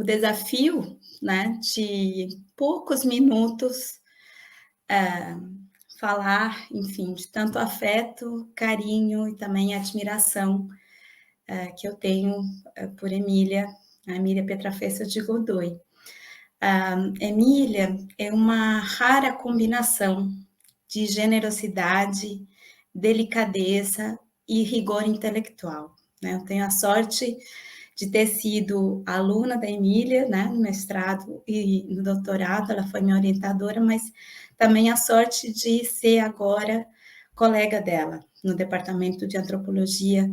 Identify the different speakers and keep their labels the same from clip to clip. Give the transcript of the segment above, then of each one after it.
Speaker 1: o desafio, né, de poucos minutos falar, enfim, de tanto afeto, carinho e também admiração que eu tenho por Emília, a Emília Petrafesa de Godoy. Emília é uma rara combinação de generosidade, delicadeza e rigor intelectual, né? Eu tenho a sorte de ter sido aluna da Emília, né, no mestrado e no doutorado, ela foi minha orientadora, mas também a sorte de ser agora colega dela no departamento de antropologia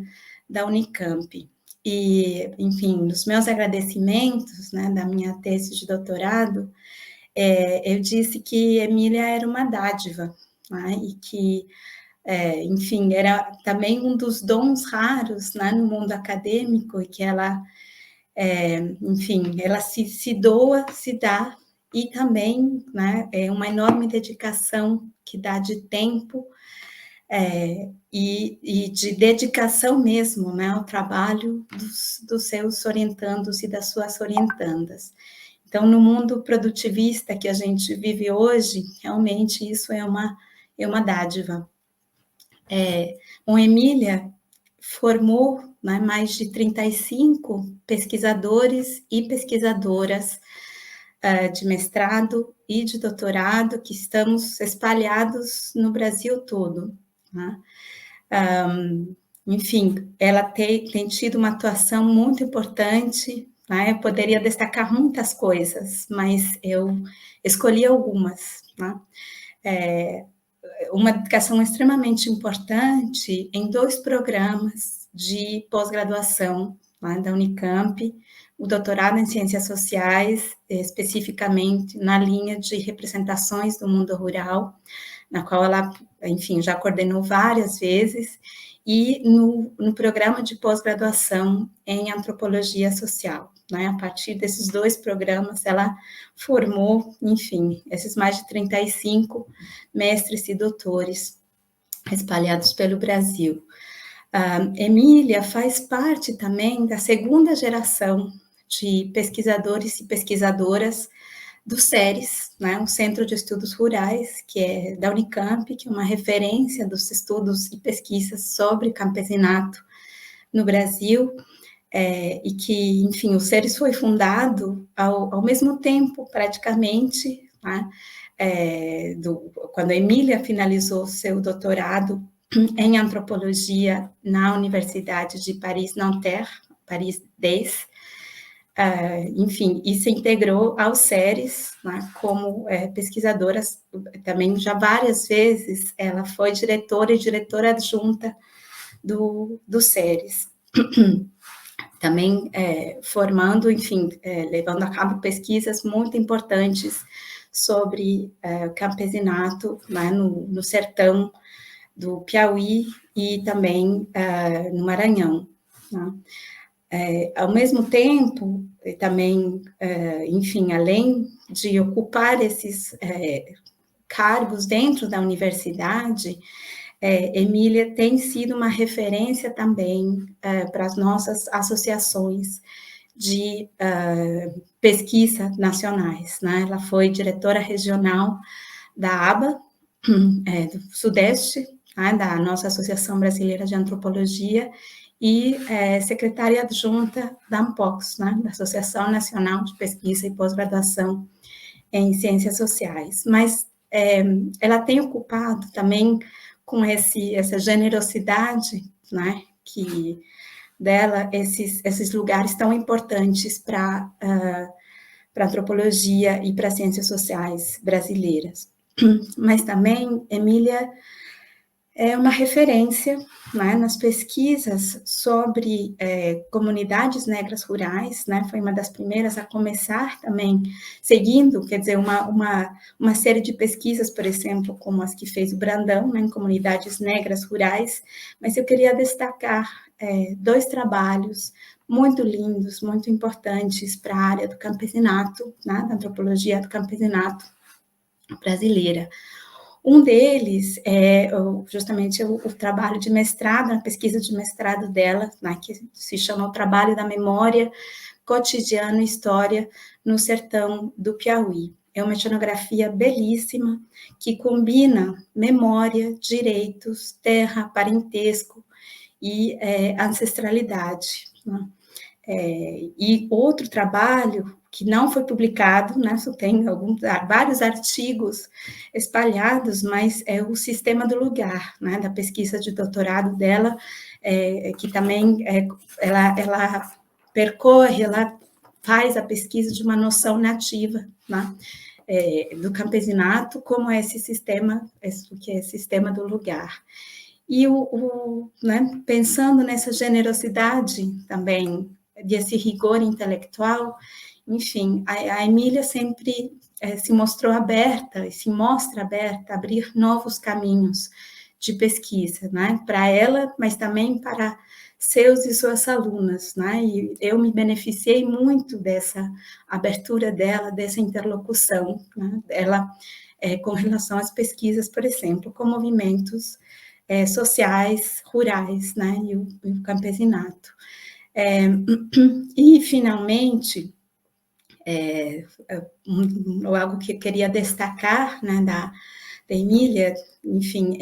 Speaker 1: da Unicamp. E, enfim, nos meus agradecimentos, né, da minha tese de doutorado, eu disse que Emília era uma dádiva, né, e que, enfim, era também um dos dons raros, né, no mundo acadêmico, e que ela, enfim, ela se doa, se dá, e também, né, é uma enorme dedicação que dá de tempo, e de dedicação mesmo, né, ao trabalho dos seus orientandos e das suas orientandas. Então, no mundo produtivista que a gente vive hoje, realmente isso é uma dádiva. Emília formou, né, mais de 35 pesquisadores e pesquisadoras de mestrado e de doutorado que estamos espalhados no Brasil todo, né? Enfim, ela tem tido uma atuação muito importante, né? Eu poderia destacar muitas coisas, mas eu escolhi algumas, né? Uma dedicação extremamente importante em 2 programas de pós-graduação, né, da Unicamp, o doutorado em Ciências Sociais, especificamente na linha de representações do mundo rural, na qual ela, enfim, já coordenou várias vezes, e no programa de pós-graduação em Antropologia Social, né? A partir desses 2 programas, ela formou, enfim, esses mais de 35 mestres e doutores espalhados pelo Brasil. Emília faz parte também da segunda geração de pesquisadores e pesquisadoras do CERES, né, o Centro de Estudos Rurais, que é da Unicamp, que é uma referência dos estudos e pesquisas sobre campesinato no Brasil, e que, enfim, o CERES foi fundado ao mesmo tempo, praticamente, né, quando a Emília finalizou seu doutorado em antropologia na Universidade de Paris-Nanterre, Paris 10, enfim, e se integrou ao CERES, né, como pesquisadora, também já várias vezes ela foi diretora e diretora adjunta do CERES. Também formando, enfim, levando a cabo pesquisas muito importantes sobre campesinato, né, no sertão do Piauí e também no Maranhão, né? Ao mesmo tempo, também, enfim, além de ocupar esses cargos dentro da universidade, Emília tem sido uma referência também para as nossas associações de pesquisa nacionais, né? Ela foi diretora regional da ABA, do Sudeste, né, da nossa Associação Brasileira de Antropologia, e secretária adjunta da ANPOX, né, da Associação Nacional de Pesquisa e Pós-Graduação em Ciências Sociais. Mas ela tem ocupado também com essa generosidade, né, que dela, esses lugares tão importantes para a antropologia e para as ciências sociais brasileiras. Mas também, Emília é uma referência, né, nas pesquisas sobre comunidades negras rurais, né, foi uma das primeiras a começar também, seguindo, quer dizer, uma série de pesquisas, por exemplo, como as que fez o Brandão, né, em comunidades negras rurais, mas eu queria destacar 2 trabalhos muito lindos, muito importantes para a área do campesinato, né, da antropologia do campesinato brasileira. Um deles é justamente o trabalho de mestrado, a pesquisa de mestrado dela, né, que se chama O Trabalho da Memória cotidiano e história no sertão do Piauí. É uma etnografia belíssima que combina memória, direitos, terra, parentesco e ancestralidade, né? E outro trabalho que não foi publicado, né, só tem vários artigos espalhados, mas é o Sistema do Lugar, né, da pesquisa de doutorado dela, que também ela percorre, ela faz a pesquisa de uma noção nativa, né, do campesinato, como é esse sistema, que é o Sistema do Lugar. E né, pensando nessa generosidade também, desse rigor intelectual, enfim, a Emília sempre se mostrou aberta, e se mostra aberta a abrir novos caminhos de pesquisa, né, para ela, mas também para seus e suas alunas, né, e eu me beneficiei muito dessa abertura dela, dessa interlocução, né, ela com relação às pesquisas, por exemplo, com movimentos sociais, rurais, né, e o campesinato. E, finalmente, algo que eu queria destacar, né, da Emília, enfim,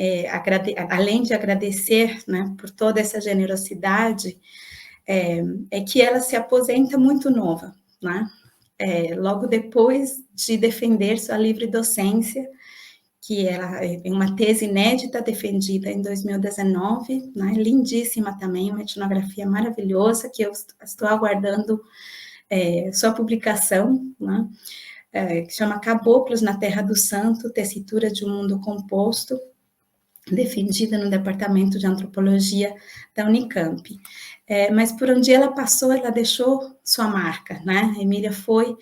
Speaker 1: além de agradecer, né, por toda essa generosidade, é que ela se aposenta muito nova, né, logo depois de defender sua livre docência, que ela é uma tese inédita defendida em 2019, né, lindíssima também, uma etnografia maravilhosa, que eu estou aguardando sua publicação, né, que chama Caboclos na Terra do Santo, Tessitura de um Mundo Composto, defendida no Departamento de Antropologia da Unicamp. Mas por onde ela passou, ela deixou sua marca, né, a Emília foi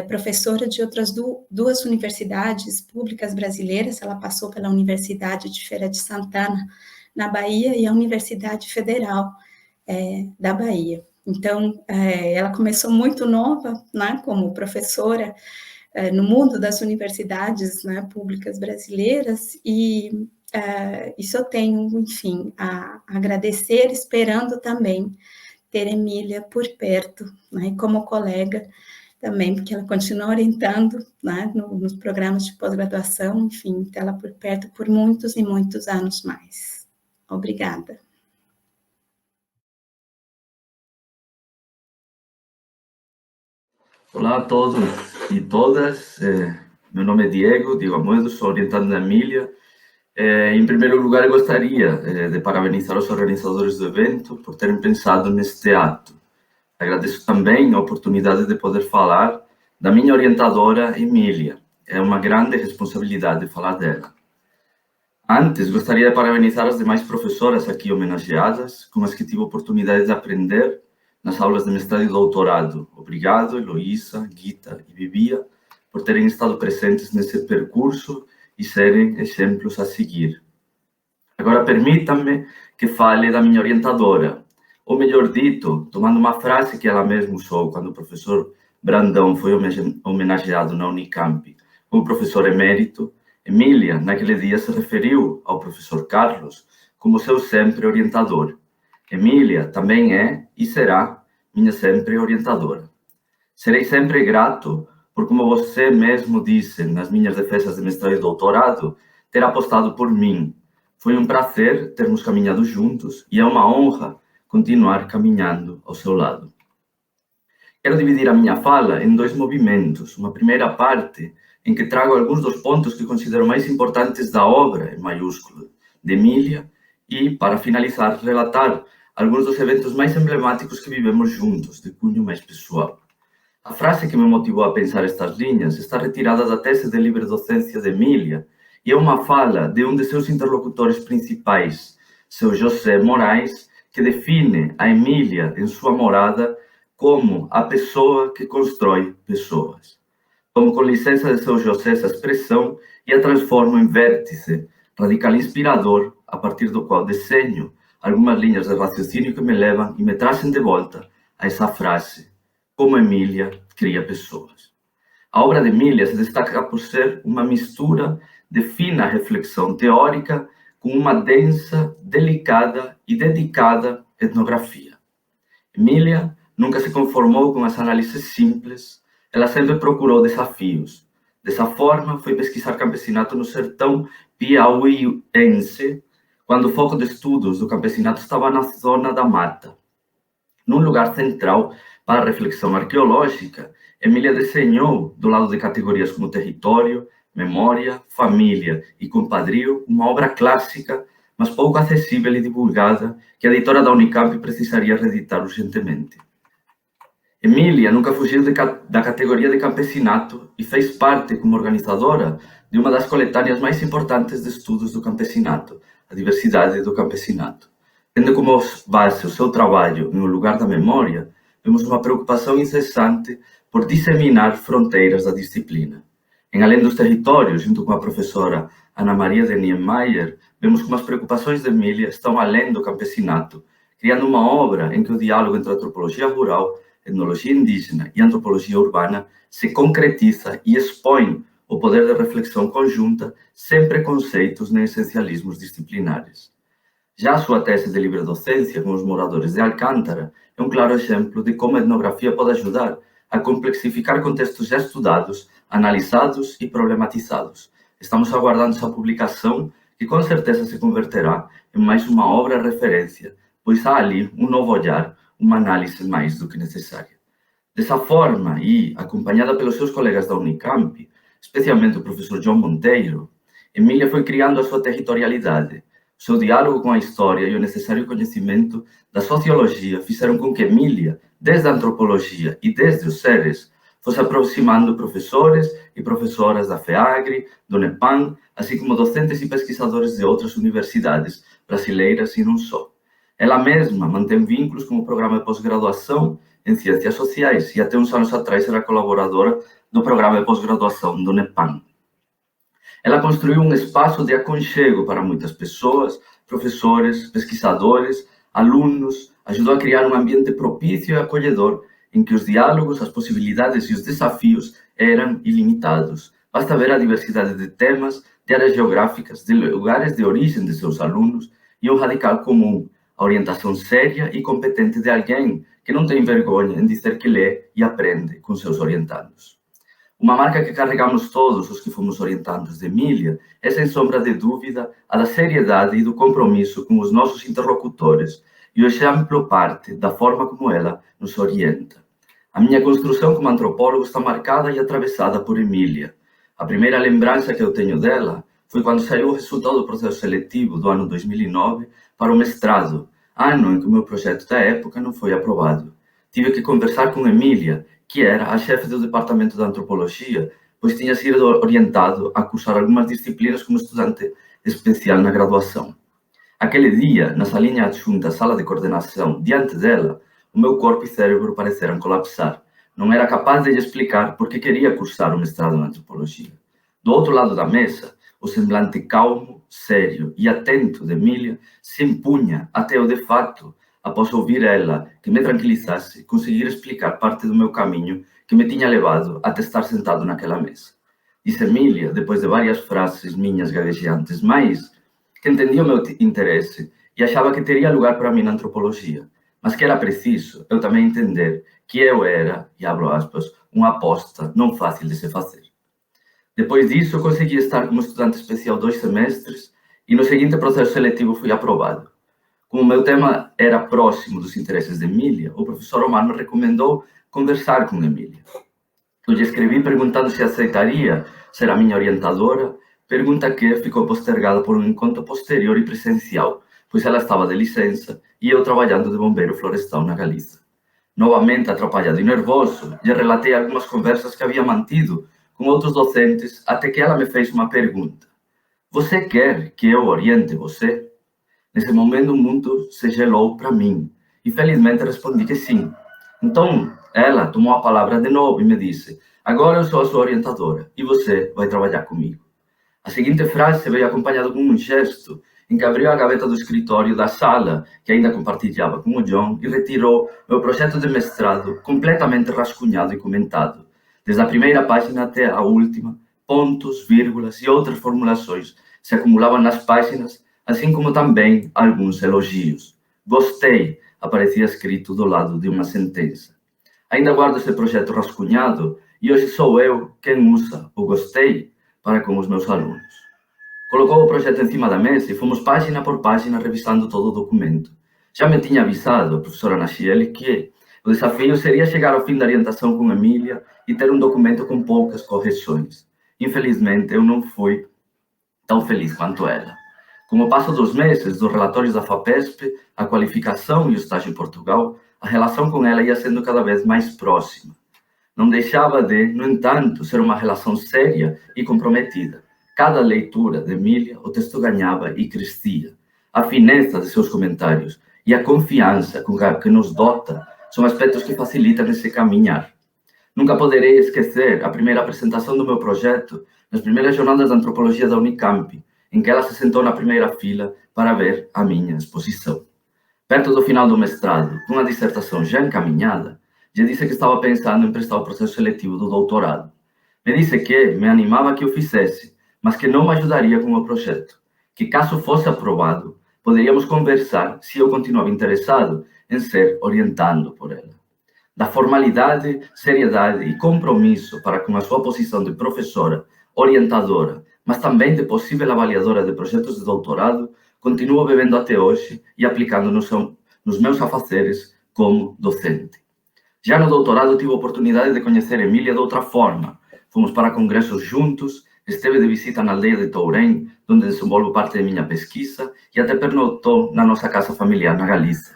Speaker 1: professora de outras duas universidades públicas brasileiras, ela passou pela Universidade de Feira de Santana, na Bahia, e a Universidade Federal da Bahia. Então, ela começou muito nova, né, como professora no mundo das universidades, né, públicas brasileiras, e isso eu tenho, enfim, a agradecer, esperando também ter Emília por perto, né, como colega, também, porque ela continua orientando, né, nos programas de pós-graduação, enfim, ela por perto por muitos e muitos anos mais. Obrigada.
Speaker 2: Olá a todos e todas, meu nome é Diego Amoedo, sou orientando da Emília. Em primeiro lugar, eu gostaria de parabenizar os organizadores do evento por terem pensado neste ato. Agradeço também a oportunidade de poder falar da minha orientadora, Emília. É uma grande responsabilidade falar dela. Antes, gostaria de parabenizar as demais professoras aqui homenageadas, com as que tive a oportunidade de aprender nas aulas de mestrado e doutorado. Obrigado, Heloísa, Guita e Bibia, por terem estado presentes nesse percurso e serem exemplos a seguir. Agora, permitam-me que fale da minha orientadora, ou melhor dito, tomando uma frase que ela mesma usou quando o professor Brandão foi homenageado na Unicamp como professor emérito. Emília, naquele dia, se referiu ao professor Carlos como seu sempre orientador. Emília também é e será minha sempre orientadora. Serei sempre grato por, como você mesmo disse nas minhas defesas de mestrado e doutorado, ter apostado por mim. Foi um prazer termos caminhado juntos e é uma honra continuar caminhando ao seu lado. Quero dividir a minha fala em dois movimentos. Uma primeira parte em que trago alguns dos pontos que considero mais importantes da obra, em maiúsculo, de Emília, e, para finalizar, relatar alguns dos eventos mais emblemáticos que vivemos juntos, de cunho mais pessoal. A frase que me motivou a pensar estas linhas está retirada da tese de livre docência de Emília e é uma fala de um de seus interlocutores principais, seu José Moraes, que define a Emília em sua morada como a pessoa que constrói pessoas. Tomo com licença de seu José essa expressão e a transformo em vértice radical e inspirador, a partir do qual desenho algumas linhas de raciocínio que me levam e me trazem de volta a essa frase: como Emília cria pessoas. A obra de Emília se destaca por ser uma mistura de fina reflexão teórica com uma densa, delicada e dedicada etnografia. Emília nunca se conformou com as análises simples, ela sempre procurou desafios. Dessa forma, foi pesquisar campesinato no sertão piauiense, quando o foco de estudos do campesinato estava na zona da mata. Num lugar central para a reflexão arqueológica, Emília desenhou, do lado de categorias como território, memória, família e compadrio, uma obra clássica, mas pouco acessível e divulgada, que a editora da Unicamp precisaria reeditar urgentemente. Emília nunca fugiu da categoria de campesinato e fez parte, como organizadora, de uma das coletâneas mais importantes de estudos do campesinato, a diversidade do campesinato. Tendo como base o seu trabalho no lugar da memória, vemos uma preocupação incessante por disseminar fronteiras da disciplina. Em Além dos Territórios, junto com a professora Ana Maria de Niemeyer, vemos como as preocupações de Emília estão além do campesinato, criando uma obra em que o diálogo entre antropologia rural, etnologia indígena e antropologia urbana se concretiza e expõe o poder de reflexão conjunta sem preconceitos nem essencialismos disciplinares. Já a sua tese de livre docência com os moradores de Alcântara é um claro exemplo de como a etnografia pode ajudar a complexificar contextos já estudados, analisados e problematizados. Estamos aguardando sua publicação, que com certeza se converterá em mais uma obra referência, pois há ali um novo olhar, uma análise mais do que necessária. Dessa forma, e acompanhada pelos seus colegas da Unicamp, especialmente o professor João Monteiro, Emília foi criando a sua territorialidade. O seu diálogo com a história e o necessário conhecimento da sociologia fizeram com que Emília, desde a antropologia e desde os seres, fosse aproximando professores e professoras da FEAGRE, do NEPAM, assim como docentes e pesquisadores de outras universidades brasileiras e não só. Ela mesma mantém vínculos com o programa de pós-graduação em Ciências Sociais e até uns anos atrás era colaboradora do programa de pós-graduação do NEPAM. Ela construiu um espaço de aconchego para muitas pessoas, professores, pesquisadores, alunos, ajudou a criar um ambiente propício e acolhedor em que os diálogos, as possibilidades e os desafios eram ilimitados. Basta ver a diversidade de temas, de áreas geográficas, de lugares de origem de seus alunos e um radical comum, a orientação séria e competente de alguém que não tem vergonha em dizer que lê e aprende com seus orientandos. Uma marca que carregamos todos os que fomos orientandos de Emília é, sem sombra de dúvida, a da seriedade e do compromisso com os nossos interlocutores e o exemplo parte da forma como ela nos orienta. A minha construção como antropólogo está marcada e atravessada por Emília. A primeira lembrança que eu tenho dela foi quando saiu o resultado do processo seletivo do ano 2009 para o mestrado, ano em que o meu projeto da época não foi aprovado. Tive que conversar com Emília, que era a chefe do departamento de antropologia, pois tinha sido orientado a cursar algumas disciplinas como estudante especial na graduação. Aquele dia, na salinha adjunta à sala de coordenação, diante dela, o meu corpo e cérebro pareceram colapsar. Não era capaz de lhe explicar por que queria cursar o mestrado em antropologia. Do outro lado da mesa, o semblante calmo, sério e atento de Emília se impunha até eu, de fato, após ouvir ela que me tranquilizasse, conseguir explicar parte do meu caminho que me tinha levado até estar sentado naquela mesa. Disse Emília, depois de várias frases minhas gaguejantes, mas que entendia o meu interesse e achava que teria lugar para mim na antropologia, mas que era preciso eu também entender que eu era, e abro aspas, uma aposta não fácil de se fazer. Depois disso, eu consegui estar como estudante especial 2 semestres e no seguinte processo seletivo fui aprovado. Como o meu tema era próximo dos interesses de Emília, o professor Omar me recomendou conversar com Emília. Eu lhe escrevi perguntando se aceitaria ser a minha orientadora, pergunta que ficou postergada por um encontro posterior e presencial, pois ela estava de licença e eu trabalhando de bombeiro florestal na Galiza. Novamente atrapalhado e nervoso, lhe relatei algumas conversas que havia mantido com outros docentes até que ela me fez uma pergunta. Você quer que eu oriente você? Nesse momento, o mundo se gelou para mim e felizmente respondi que sim. Então, ela tomou a palavra de novo e me disse: agora eu sou a sua orientadora e você vai trabalhar comigo. A seguinte frase veio acompanhada com um gesto em que abriu a gaveta do escritório da sala, que ainda compartilhava com o John, e retirou meu projeto de mestrado completamente rascunhado e comentado. Desde a primeira página até a última, pontos, vírgulas e outras formulações se acumulavam nas páginas, assim como também alguns elogios. Gostei, aparecia escrito do lado de uma sentença. Ainda guardo esse projeto rascunhado e hoje sou eu quem usa o gostei para com os meus alunos. Colocou o projeto em cima da mesa e fomos página por página revisando todo o documento. Já me tinha avisado a professora Nachiele que o desafio seria chegar ao fim da orientação com Emília e ter um documento com poucas correções. Infelizmente, eu não fui tão feliz quanto ela. Com o passo dos meses, dos relatórios da FAPESP, a qualificação e o estágio em Portugal, a relação com ela ia sendo cada vez mais próxima. Não deixava de, no entanto, ser uma relação séria e comprometida. Cada leitura de Emília, o texto ganhava e crescia. A fineza de seus comentários e a confiança com que nos dota são aspectos que facilitam esse caminhar. Nunca poderei esquecer a primeira apresentação do meu projeto nas primeiras jornadas de antropologia da Unicamp, em que ela se sentou na primeira fila para ver a minha exposição. Perto do final do mestrado, com a dissertação já encaminhada, já disse que estava pensando em prestar o processo seletivo do doutorado. Me disse que me animava que eu fizesse, mas que não me ajudaria com o projeto, que caso fosse aprovado, poderíamos conversar se eu continuava interessado em ser orientado por ela. Da formalidade, seriedade e compromisso para com a sua posição de professora, orientadora, mas também de possível avaliadora de projetos de doutorado, continuo bebendo até hoje e aplicando nos meus afazeres como docente. Já no doutorado tive a oportunidade de conhecer Emília de outra forma. Fomos para congressos juntos, esteve de visita na aldeia de Tourém, onde desenvolvo parte de minha pesquisa, e até pernotou na nossa casa familiar na Galícia.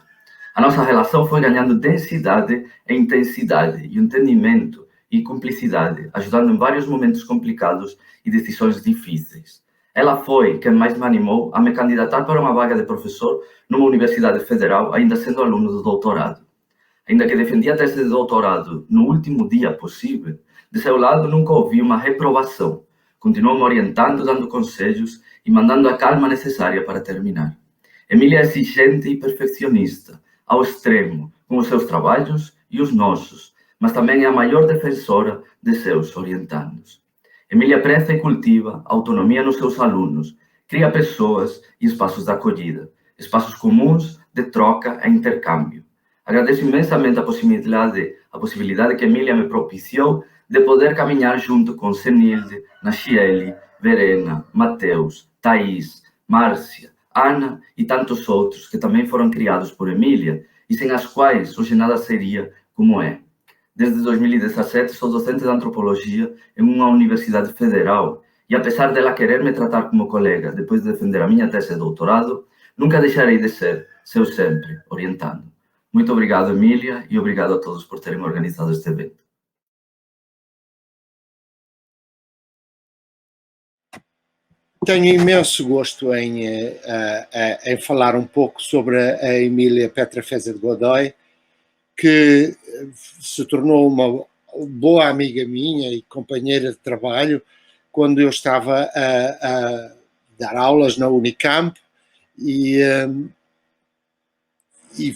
Speaker 2: A nossa relação foi ganhando densidade e intensidade, e entendimento e cumplicidade, ajudando em vários momentos complicados e decisões difíceis. Ela foi quem mais me animou a me candidatar para uma vaga de professor numa universidade federal, ainda sendo aluno do doutorado. Ainda que defendia a tese de doutorado no último dia possível, de seu lado nunca ouvi uma reprovação. Continuou me orientando, dando conselhos e mandando a calma necessária para terminar. Emília é exigente e perfeccionista, ao extremo, com os seus trabalhos e os nossos, mas também é a maior defensora de seus orientandos. Emília preza e cultiva a autonomia nos seus alunos, cria pessoas e espaços de acolhida, espaços comuns de troca e intercâmbio. Agradeço imensamente a possibilidade que Emília me propiciou de poder caminhar junto com Senilde, Nachiele, Verena, Mateus, Thaís, Márcia, Ana e tantos outros que também foram criados por Emília e sem as quais hoje nada seria como é. Desde 2017 sou docente de antropologia em uma universidade federal e apesar dela querer me tratar como colega depois de defender a minha tese de doutorado, nunca deixarei de ser seu sempre orientando. Muito obrigado, Emília, e obrigado a todos por terem organizado este evento.
Speaker 3: Tenho imenso gosto em falar um pouco sobre a Emília Petra Feza de Godoy, que se tornou uma boa amiga minha e companheira de trabalho quando eu estava a dar aulas na Unicamp e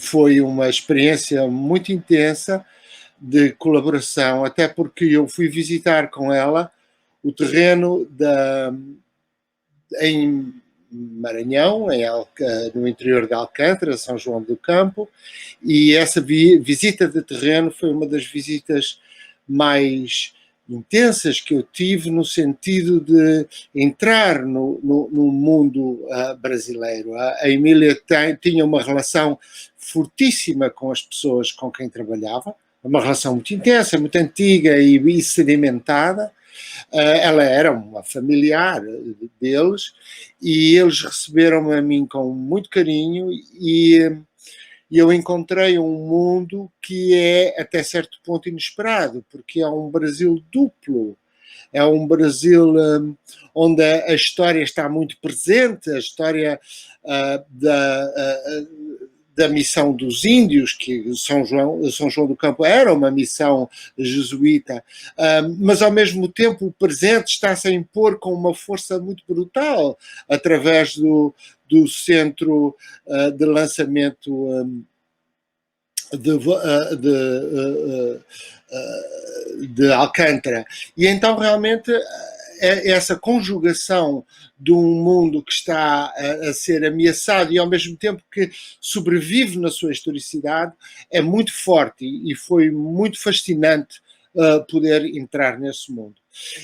Speaker 3: foi uma experiência muito intensa de colaboração, até porque eu fui visitar com ela o terreno em Maranhão, no interior de Alcântara, São João do Campo, e essa visita de terreno foi uma das visitas mais intensas que eu tive no sentido de entrar no mundo brasileiro. A Emília tinha uma relação fortíssima com as pessoas com quem trabalhava, uma relação muito intensa, muito antiga e sedimentada. Ela era uma familiar deles e eles receberam-me a mim com muito carinho e eu encontrei um mundo que é até certo ponto inesperado, porque é um Brasil duplo, é um Brasil onde a história está muito presente, a história da missão dos índios, que São João do Campo era uma missão jesuíta, mas ao mesmo tempo o presente está-se a impor com uma força muito brutal através do centro de lançamento de Alcântara. E então realmente essa conjugação de um mundo que está a ser ameaçado e ao mesmo tempo que sobrevive na sua historicidade é muito forte e foi muito fascinante poder entrar nesse mundo.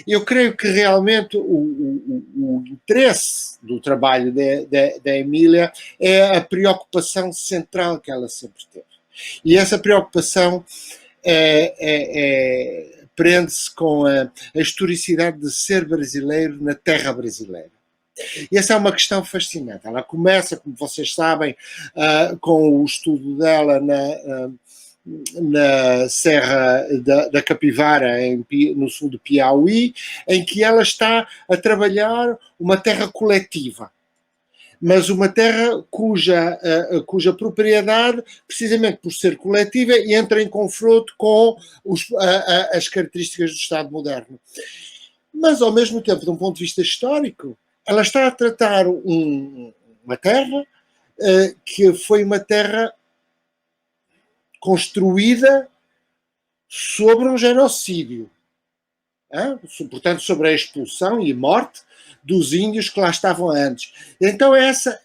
Speaker 3: Eu creio que realmente o interesse do trabalho da Emília é a preocupação central que ela sempre teve. E essa preocupação prende-se com a historicidade de ser brasileiro na terra brasileira. E essa é uma questão fascinante. Ela começa, como vocês sabem, com o estudo dela na Serra da Capivara, no sul do Piauí, em que ela está a trabalhar uma terra coletiva, mas uma terra cuja propriedade, precisamente por ser coletiva, entra em confronto com as características do Estado moderno. Mas, ao mesmo tempo, de um ponto de vista histórico, ela está a tratar uma terra que foi uma terra construída sobre um genocídio. Portanto, sobre a expulsão e morte dos índios que lá estavam antes. Então, essa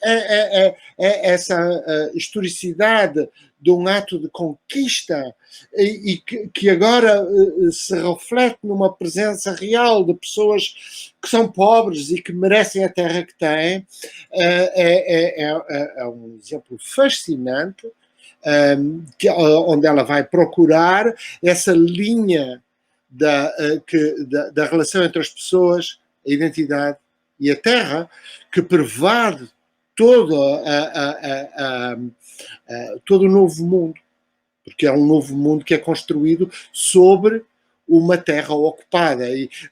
Speaker 3: historicidade de um ato de conquista e que agora se reflete numa presença real de pessoas que são pobres e que merecem a terra que têm, é um exemplo fascinante, onde ela vai procurar essa linha da relação entre as pessoas, a identidade e a terra, que pervade todo o novo mundo, porque é um novo mundo que é construído sobre uma terra ocupada,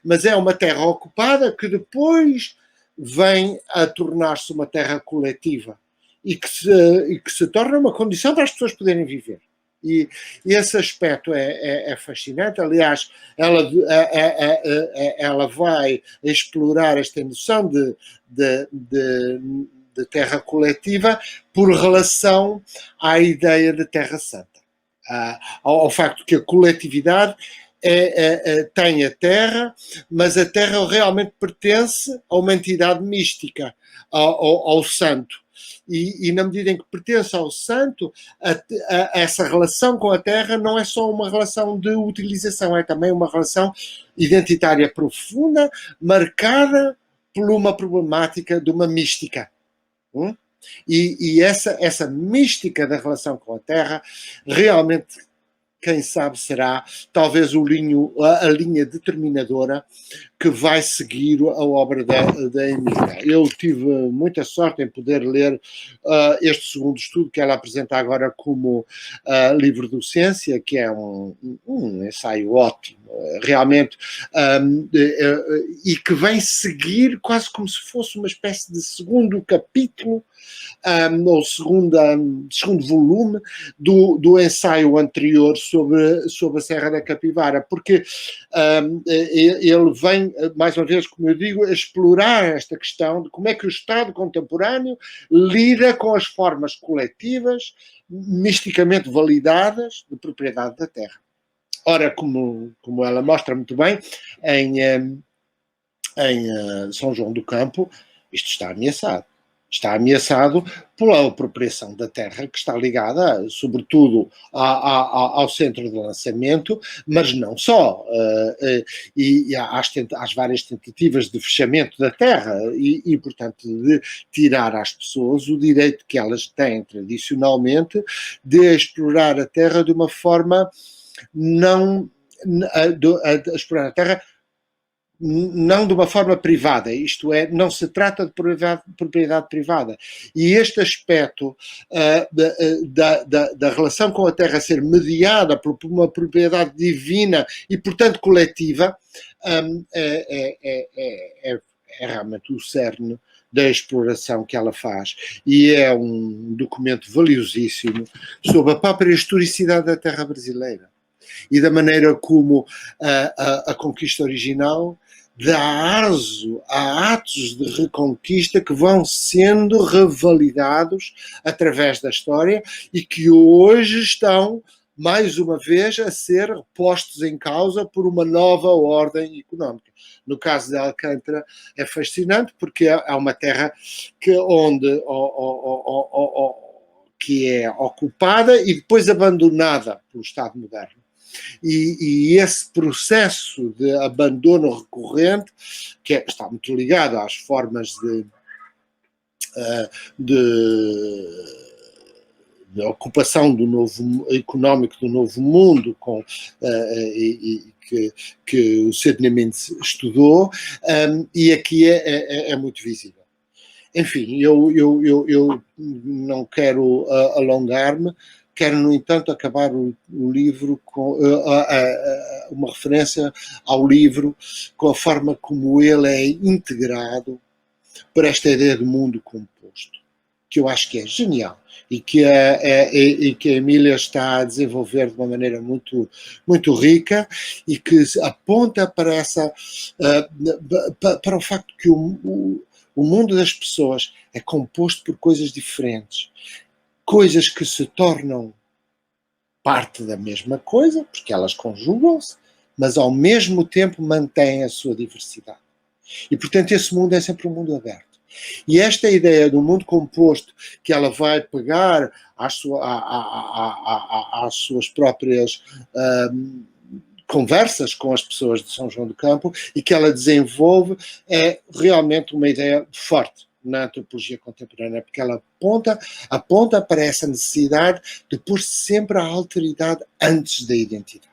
Speaker 3: mas é uma terra ocupada que depois vem a tornar-se uma terra coletiva e que se torna uma condição para as pessoas poderem viver. E esse aspecto é fascinante. Aliás, ela vai explorar esta noção de terra coletiva por relação à ideia de terra santa, ao facto que a coletividade tem a terra, mas a terra realmente pertence a uma entidade mística, ao santo. E na medida em que pertence ao santo, essa relação com a terra não é só uma relação de utilização, é também uma relação identitária profunda, marcada por uma problemática de uma mística. E essa mística da relação com a terra realmente, quem sabe, será talvez a linha determinadora que vai seguir a obra da Emília. Eu tive muita sorte em poder ler este segundo estudo que ela apresenta agora como livro de docência, que é um ensaio ótimo, realmente, e que vem seguir quase como se fosse uma espécie de segundo capítulo, ou segundo volume do ensaio anterior sobre a Serra da Capivara, porque ele vem, mais uma vez, como eu digo, a explorar esta questão de como é que o Estado contemporâneo lida com as formas coletivas, misticamente validadas, de propriedade da terra. Ora, como ela mostra muito bem, em São João do Campo, isto está ameaçado. Está ameaçado pela apropriação da terra, que está ligada, sobretudo, ao centro de lançamento, mas não só. E às várias tentativas de fechamento da terra e, portanto, de tirar às pessoas o direito que elas têm tradicionalmente de explorar a terra de uma forma explorar a terra não de uma forma privada, isto é, não se trata de propriedade privada. E este aspecto da relação com a terra ser mediada por uma propriedade divina e, portanto, coletiva, é realmente o cerne da exploração que ela faz. E é um documento valiosíssimo sobre a própria historicidade da terra brasileira e da maneira como a conquista original dá aso a atos de reconquista que vão sendo revalidados através da história e que hoje estão mais uma vez, a ser postos em causa por uma nova ordem económica. No caso de Alcântara é fascinante porque é uma terra que é ocupada e depois abandonada pelo Estado moderno. E esse processo de abandono recorrente, que está muito ligado às formas de ocupação do novo económico do novo mundo, que o Sidney Mintz estudou, e aqui é muito visível. Enfim, eu não quero alongar-me, quero, no entanto, acabar o livro com uma referência ao livro, com a forma como ele é integrado por esta ideia de mundo composto, que eu acho que é genial e que a Emília está a desenvolver de uma maneira muito, muito rica e que aponta para para o facto que o mundo das pessoas é composto por coisas diferentes, coisas que se tornam parte da mesma coisa, porque elas conjugam-se, mas ao mesmo tempo mantêm a sua diversidade. E, portanto, esse mundo é sempre um mundo aberto. E esta ideia do mundo composto, que ela vai pegar às suas próprias conversas com as pessoas de São João do Campo e que ela desenvolve, é realmente uma ideia forte na antropologia contemporânea, porque ela aponta para essa necessidade de pôr sempre a alteridade antes da identidade.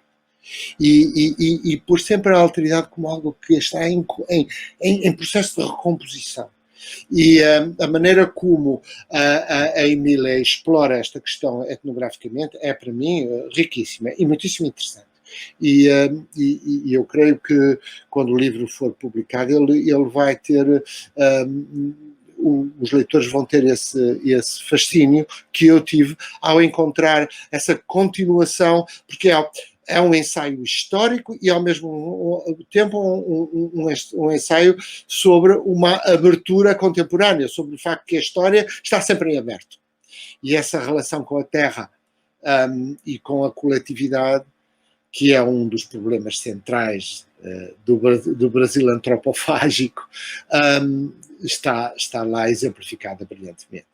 Speaker 3: E pôr sempre a alteridade como algo que está em processo de recomposição. E a maneira como a Emília explora esta questão etnograficamente é, para mim, riquíssima e muitíssimo interessante. E eu creio que, quando o livro for publicado, ele vai ter... os leitores vão ter esse fascínio que eu tive ao encontrar essa continuação, porque é um ensaio histórico e, ao mesmo tempo, um ensaio sobre uma abertura contemporânea, sobre o facto que a história está sempre em aberto. E essa relação com a terra e com a coletividade, que é um dos problemas centrais do Brasil antropofágico, está lá exemplificada brilhantemente.